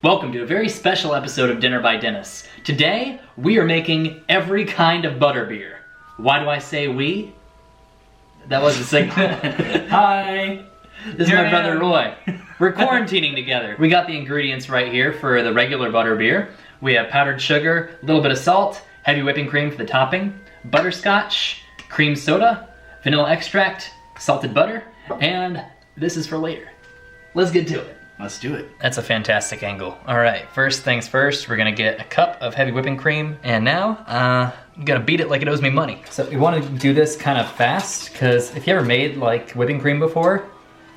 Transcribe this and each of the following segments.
Welcome to a very special episode of Dinner by Dennis. Today, we are making every kind of butterbeer. Why do I say we? That was a signal. Hi! This is my brother Roy. We're quarantining together. We got the ingredients right here for the regular butterbeer. We have powdered sugar, a little bit of salt, heavy whipping cream for the topping, butterscotch, cream soda, vanilla extract, salted butter, and this is for later. Let's get to it. Let's do it. That's a fantastic angle. All right, first things first, we're gonna get a cup of heavy whipping cream, and now, I'm gonna beat it like it owes me money. So we wanna do this kind of fast, because if you ever made like whipping cream before,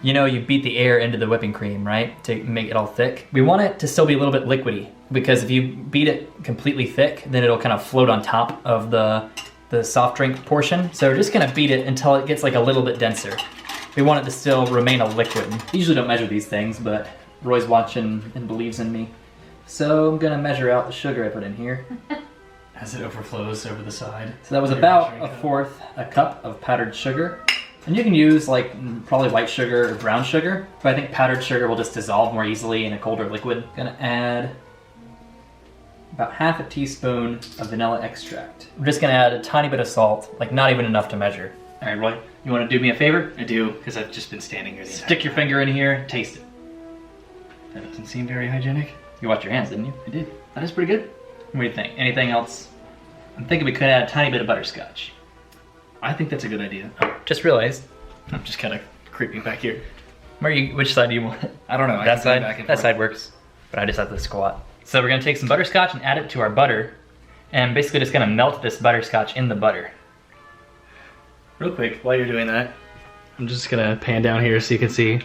you know you beat the air into the whipping cream, right? To make it all thick. We want it to still be a little bit liquidy, because if you beat it completely thick, then it'll kind of float on top of the soft drink portion. So we're just gonna beat it until it gets like a little bit denser. We want it to still remain a liquid. I usually don't measure these things, but Roy's watching and believes in me. So I'm gonna measure out the sugar I put in here. As it overflows over the side. So that was about a cup of powdered sugar. And you can use like probably white sugar or brown sugar, but I think powdered sugar will just dissolve more easily in a colder liquid. Gonna add about half a teaspoon of vanilla extract. I'm just gonna add a tiny bit of salt, like not even enough to measure. All right, Roy, you wanna do me a favor? I do, because I've just been standing here the entire Stick your finger in here, taste it. That doesn't seem very hygienic. You washed your hands, didn't you? I did. That is pretty good. What do you think? Anything else? I'm thinking we could add a tiny bit of butterscotch. I think that's a good idea. Oh, just realized. I'm just kind of creeping back here. Which side do you want? I don't know. That side? Back and That forth. side works. But I just have to squat. So we're gonna take some butterscotch and add it to our butter. And basically just gonna melt this butterscotch in the butter. Real quick, while you're doing that, I'm just gonna pan down here so you can see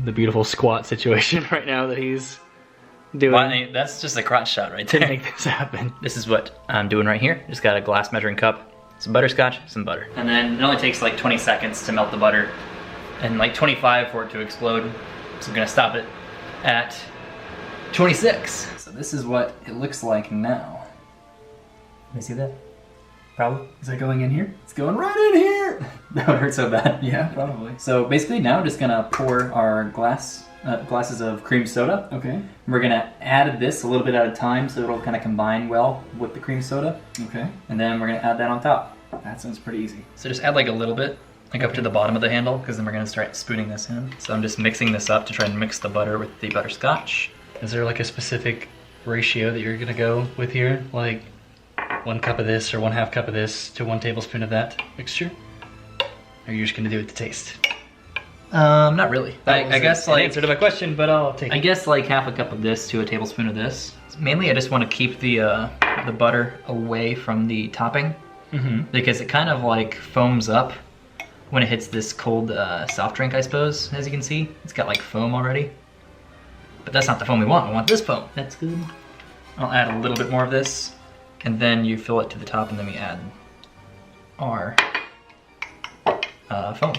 the beautiful squat situation right now that he's doing. Well, that's just a crotch shot right to there. make this happen. This is what I'm doing right here. Just got a glass measuring cup, some butterscotch, some butter. And then it only takes like 20 seconds to melt the butter and like 25 for it to explode. So I'm gonna stop it at 26. So this is what it looks like now. Can you see that? Probably. Is that going in here? It's going right in here. That would hurt so bad. Yeah, probably. So basically now I'm just gonna pour our glasses of cream soda. Okay. We're gonna add this a little bit at a time so it'll kind of combine well with the cream soda. Okay. And then we're gonna add that on top. That sounds pretty easy. So just add like a little bit, like up to the bottom of the handle, because then we're gonna start spooning this in. So I'm just mixing this up to try and mix the butter with the butterscotch. Is there like a specific ratio that you're gonna go with here? Like 1 cup of this or 1/2 cup of this to 1 tablespoon of that mixture? Or are you just gonna do it to taste? Not really. I guess like answer to my question, but I'll take it. I guess like 1/2 cup of this to a tablespoon of this. Mainly I just want to keep the butter away from the topping, because it kind of like foams up when it hits this cold soft drink, I suppose. As you can see, it's got like foam already. But that's not the foam we want. We want this foam. That's good. I'll add a little bit more of this, and then you fill it to the top, and then we add our foam.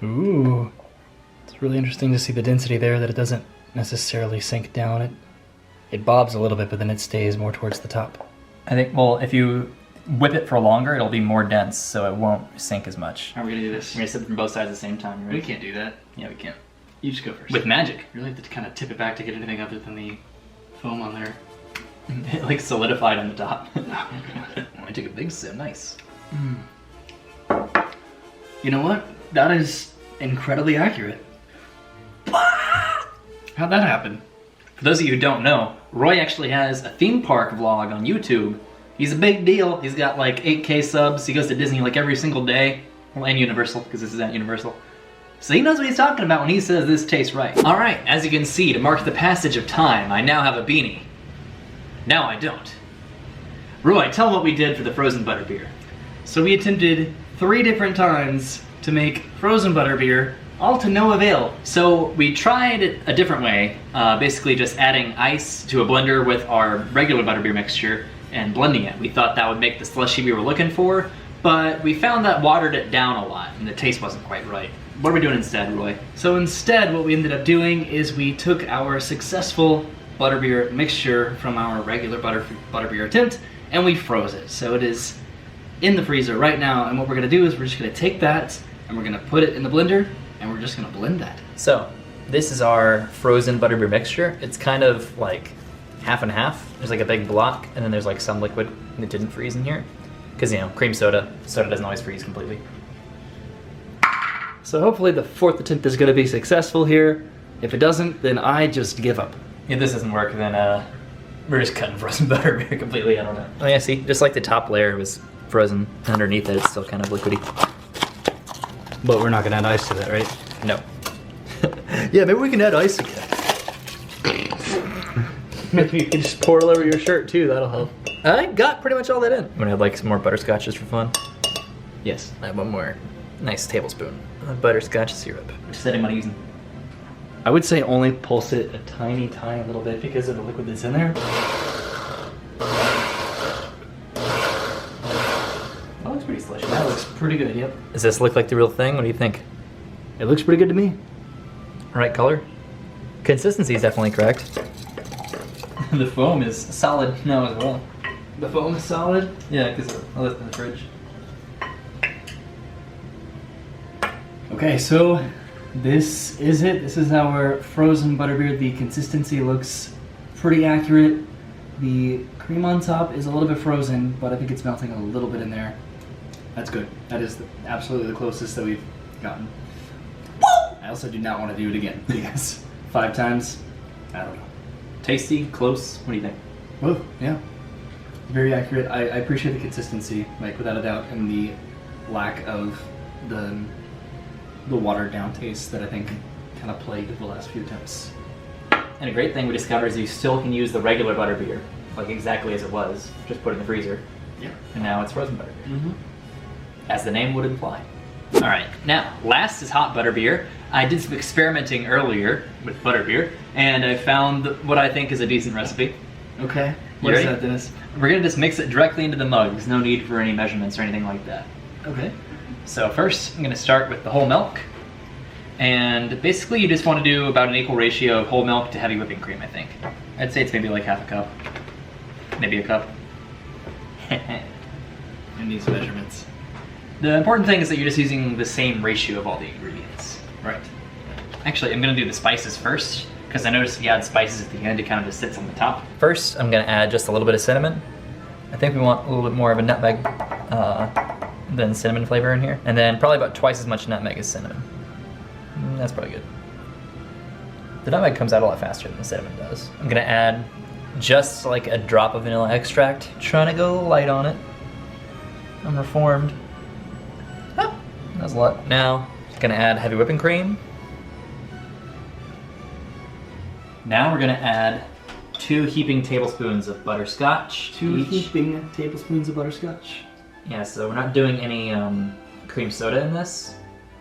Ooh, it's really interesting to see the density there, that it doesn't necessarily sink down. It bobs a little bit, but then it stays more towards the top. I think, well, if you whip it for longer, it'll be more dense, so it won't sink as much. How are we gonna do this? We're gonna sip from both sides at the same time, right? We can't do that. Yeah, we can. You just go first. With magic. You really have to kind of tip it back to get anything other than the foam on there. It like solidified on the top. I took a big sip, nice. You know what? That is incredibly accurate. How'd that happen? For those of you who don't know, Roy actually has a theme park vlog on YouTube. He's a big deal. He's got like 8K subs. He goes to Disney like every single day. Well, and Universal, because this is at Universal. So he knows what he's talking about when he says this tastes right. All right, as you can see, to mark the passage of time, I now have a beanie. Now I don't. Roy, tell him what we did for the frozen butterbeer. So we attempted 3 different times to make frozen butterbeer, all to no avail. So we tried it a different way, basically just adding ice to a blender with our regular butterbeer mixture and blending it. We thought that would make the slushy we were looking for, but we found that watered it down a lot and the taste wasn't quite right. What are we doing instead, Roy? So instead, what we ended up doing is we took our successful butterbeer mixture from our regular butterbeer attempt and we froze it. So it is in the freezer right now, and what we're gonna do is we're just gonna take that and we're gonna put it in the blender and we're just gonna blend that. So this is our frozen butterbeer mixture. It's kind of like half and half. There's like a big block, and then there's like some liquid that didn't freeze in here. Because, you know, cream soda doesn't always freeze completely. So hopefully the fourth attempt is going to be successful here. If it doesn't, then I just give up. If this doesn't work, then we're just cutting frozen butterbeer completely. I don't know. Oh yeah, see, just like the top layer was frozen, underneath it, it's still kind of liquidy. But we're not going to add ice to that, right? No. Yeah, maybe we can add ice again. Maybe you can just pour it all over your shirt too, that'll help. I got pretty much all that in. I'm gonna add like some more butterscotch just for fun. Yes. I have one more nice tablespoon of butterscotch syrup. Which setting am I using? I would say only pulse it a tiny little bit because of the liquid that's in there. That looks pretty delicious. That looks pretty good, yep. Does this look like the real thing? What do you think? It looks pretty good to me. Right color? Consistency is definitely correct. The foam is solid now as well. The foam is solid? Yeah, because I left it in the fridge. Okay, so this is it. This is our frozen butterbeer. The consistency looks pretty accurate. The cream on top is a little bit frozen, but I think it's melting a little bit in there. That's good. That is absolutely the closest that we've gotten. I also do not want to do it again because 5 times, I don't know. Tasty, close. What do you think? Oh, yeah. Very accurate. I appreciate the consistency, like without a doubt, and the lack of the watered down taste that I think kind of plagued the last few attempts. And a great thing we discovered is you still can use the regular butterbeer, like exactly as it was, just put it in the freezer. Yeah. And now it's frozen butterbeer. Mm-hmm. As the name would imply. All right, now last is hot butterbeer. I did some experimenting earlier with butterbeer, and I found what I think is a decent recipe. Okay. You What is ready? that, Dennis? We're gonna just mix it directly into the mug. There's no need for any measurements or anything like that. Okay. So first, I'm gonna start with the whole milk. And basically you just want to do about an equal ratio of whole milk to heavy whipping cream, I think. I'd say it's maybe like half a cup. Maybe a cup. In these measurements. The important thing is that you're just using the same ratio of all the ingredients. Right. Actually, I'm gonna do the spices first, because I noticed if you add spices at the end, it kind of just sits on the top. First, I'm gonna add just a little bit of cinnamon. I think we want a little bit more of a nutmeg than cinnamon flavor in here. And then probably about twice as much nutmeg as cinnamon. That's probably good. The nutmeg comes out a lot faster than the cinnamon does. I'm gonna add just like a drop of vanilla extract, trying to go light on it. I'm reformed. Oh, that's a lot. Now, gonna add heavy whipping cream. Now we're gonna add 2 heaping tablespoons of butterscotch. 2 each. heaping tablespoons of butterscotch. Yeah, so we're not doing any cream soda in this.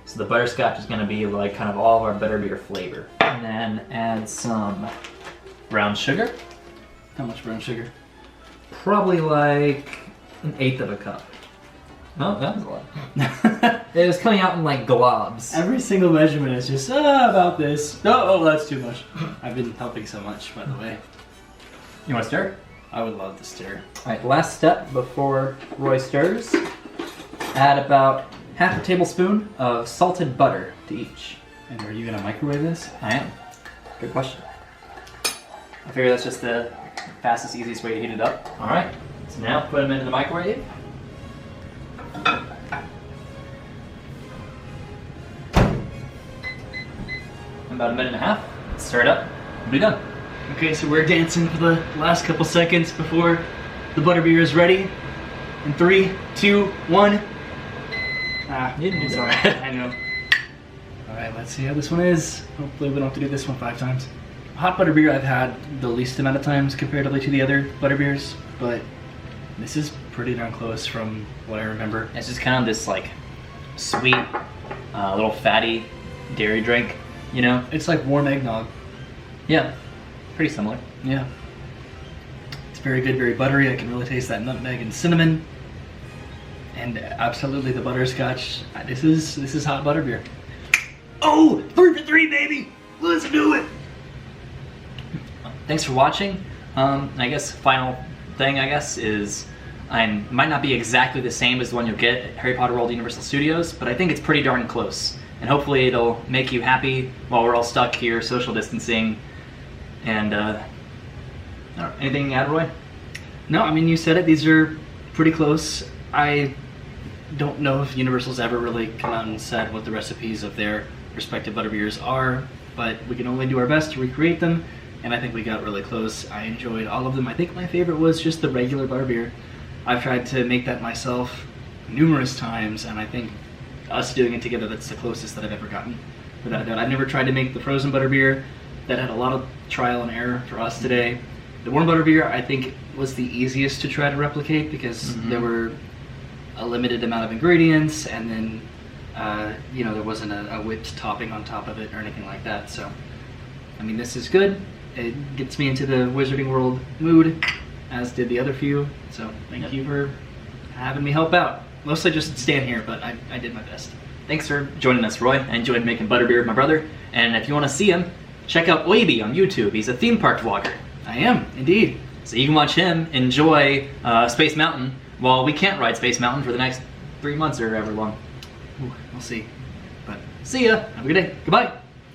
So the butterscotch is gonna be like kind of all of our butterbeer flavor. And then add some brown sugar. How much brown sugar? Probably like 1/8 of a cup. Oh, that was a lot. It was coming out in like globs. Every single measurement is just about this. Oh, that's too much. I've been helping so much, by the way. You wanna stir? I would love to stir. All right, last step before Roy stirs. Add about half a tablespoon of salted butter to each. And are you gonna microwave this? I am. Good question. I figure that's just the fastest, easiest way to heat it up. All right, so now put them into the microwave. About 1.5 minutes. Stir it up. We'll be done. Okay, so we're dancing for the last couple seconds before the butterbeer is ready. In 3, 2, 1. Ah, You didn't do sorry. that. I know. Alright, let's see how this one is. Hopefully we don't have to do this one 5 times. Hot butterbeer I've had the least amount of times comparatively to the other butterbeers, but this is pretty darn close from what I remember. It's just kind of this like sweet, little fatty dairy drink, you know? It's like warm eggnog. Yeah, pretty similar. Yeah. It's very good, very buttery. I can really taste that nutmeg and cinnamon. And absolutely the butterscotch. This is hot butterbeer. Oh, 3 for 3, baby! Let's do it! Thanks for watching. I guess final thing is might not be exactly the same as the one you'll get at Harry Potter World Universal Studios, but I think it's pretty darn close. and hopefully it'll make you happy while we're all stuck here social distancing. And I don't know, anything to add, Roy? No, I mean, you said it. These are pretty close. I don't know if Universal's ever really come out and said what the recipes of their respective butterbeers are, but we can only do our best to recreate them, and I think we got really close. I enjoyed all of them. I think my favorite was just the regular butterbeer. I've tried to make that myself numerous times, and I think us doing it together, that's the closest that I've ever gotten, without a doubt. I've never tried to make the frozen butterbeer. That had a lot of trial and error for us today. The warm butterbeer, I think, was the easiest to try to replicate because there were a limited amount of ingredients, and then you know, there wasn't a whipped topping on top of it or anything like that. So, I mean, this is good. It gets me into the Wizarding World mood, as did the other few. So, thank you for having me help out. Mostly just stand here, but I did my best. Thanks for joining us, Roy. I enjoyed making butterbeer with my brother, and if you want to see him, check out Oiby on YouTube. He's a theme park vlogger. I am, indeed. So you can watch him enjoy Space Mountain while we can't ride Space Mountain for the next 3 months or however long. Ooh, we'll see. But see ya. have a good day. Goodbye.